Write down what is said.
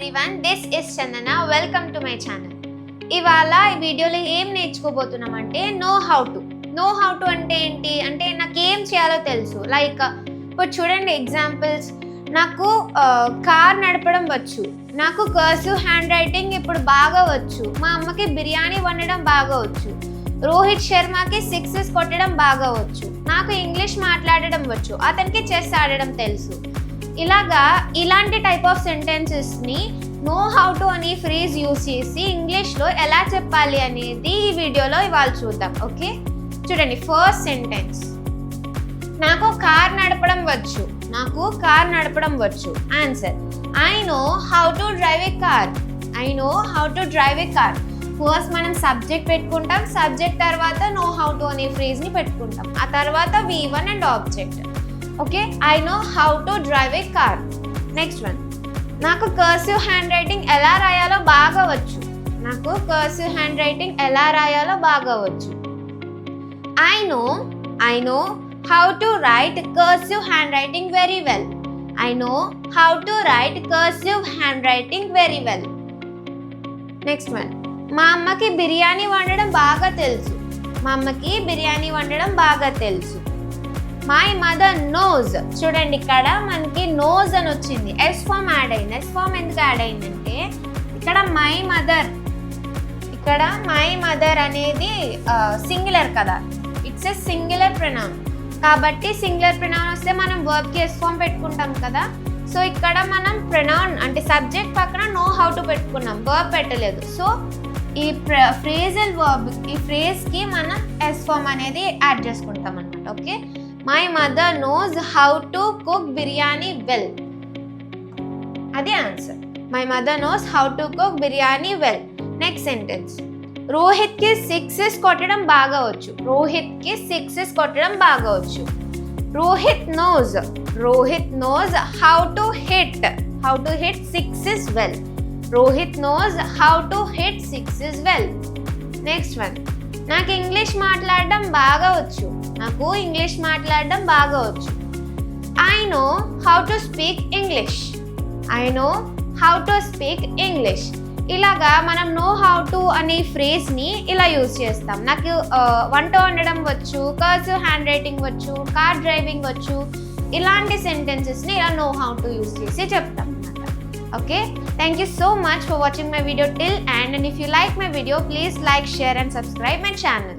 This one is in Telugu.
everyone, this is Chandana. Welcome to my channel. ఇవాళ ఈ వీడియోలో ఏం నేర్చుకోబోతున్నాం అంటే నో హౌ టు అంటే ఏంటి అంటే నాకు ఏం చేయాలో తెలుసు. లైక్ ఇప్పుడు చూడండి ఎగ్జాంపుల్స్, నాకు కార్ నడపడం వచ్చు, నాకు కర్సివ్ హ్యాండ్ రైటింగ్ ఇప్పుడు బాగా వచ్చు, మా అమ్మకి బిర్యానీ వండడం బాగా వచ్చు, రోహిత్ శర్మకి సిక్సెస్ కొట్టడం బాగా వచ్చు, నాకు ఇంగ్లీష్ మాట్లాడడం వచ్చు, అతనికి చెస్ ఆడడం తెలుసు. ఇలాంటి టైప్ ఆఫ్ సెంటెన్సెస్ని నో హౌ టు అనే ఫ్రేజ్ యూజ్ చేసి ఇంగ్లీష్లో ఎలా చెప్పాలి అనేది ఈ వీడియోలో ఇవాళ చూద్దాం. ఓకే, చూడండి. ఫస్ట్ సెంటెన్స్, నాకు కార్ నడపడం వచ్చు. Answer, I know how to drive a car. First మనం సబ్జెక్ట్ పెట్టుకుంటాం, సబ్జెక్ట్ తర్వాత నో హౌ టు అనే ఫ్రేజ్ని పెట్టుకుంటాం, ఆ తర్వాత V1 and object. Okay, I know how to drive a car. Next one, నాకు కర్సివ్ హ్యాండ్ రైటింగ్ ఎలా రాయాలో బాగా వచ్చు. I know how to right cursive hand writing very well. Next one, మా అమ్మకి బిర్యానీ వండడం బాగా తెలుసు. My mother nose. చూడండి, ఇక్కడ మనకి నోస్ అని వచ్చింది, ఎస్ ఫామ్ యాడ్ అయింది. ఎస్ ఫామ్ ఎందుకు యాడ్ అయిందంటే ఇక్కడ మై మదర్ అనేది సింగులర్ కదా, ఇట్స్ ఎ సింగులర్ ప్రొనౌన్. కాబట్టి సింగులర్ ప్రొనౌన్ వస్తే మనం వర్బ్కి ఎస్ ఫామ్ పెట్టుకుంటాం కదా. సో ఇక్కడ మనం ప్రొనౌన్ అంటే సబ్జెక్ట్ పక్కన నో హౌ టు పెట్టుకున్నాం, వర్బ్ పెట్టలేదు. సో ఈ ఫ్రేజల్ వర్బ్, ఈ ఫ్రేజ్కి మనం ఎస్ ఫామ్ అనేది యాడ్ చేసుకుంటాం అన్నమాట. Okay, my mother knows how to cook biryani well. అది answer, my mother knows how to cook biryani well. Next sentence, రోహిత్కి సిక్సెస్ కొట్టడం బాగా వచ్చు. Rohit knows how to hit sixes well. Next one, నాకు ఇంగ్లీష్ మాట్లాడడం బాగా వచ్చు. I know how to speak English. ఇలాగా మనం నో హౌ టు అనే ఫ్రేజ్ని ఇలా యూజ్ చేస్తాం. నాకు వంట వండడం వచ్చు, కర్సివ్ హ్యాండ్ రైటింగ్ వచ్చు, కార్ డ్రైవింగ్ వచ్చు. ఇలాంటి సెంటెన్సెస్ని ఇలా నో హౌ టు యూజ్ చేసి చెప్తాం అన్నమాట. Okay, thank you so much for watching my video till end, and if you like my video, please like, share and subscribe my channel.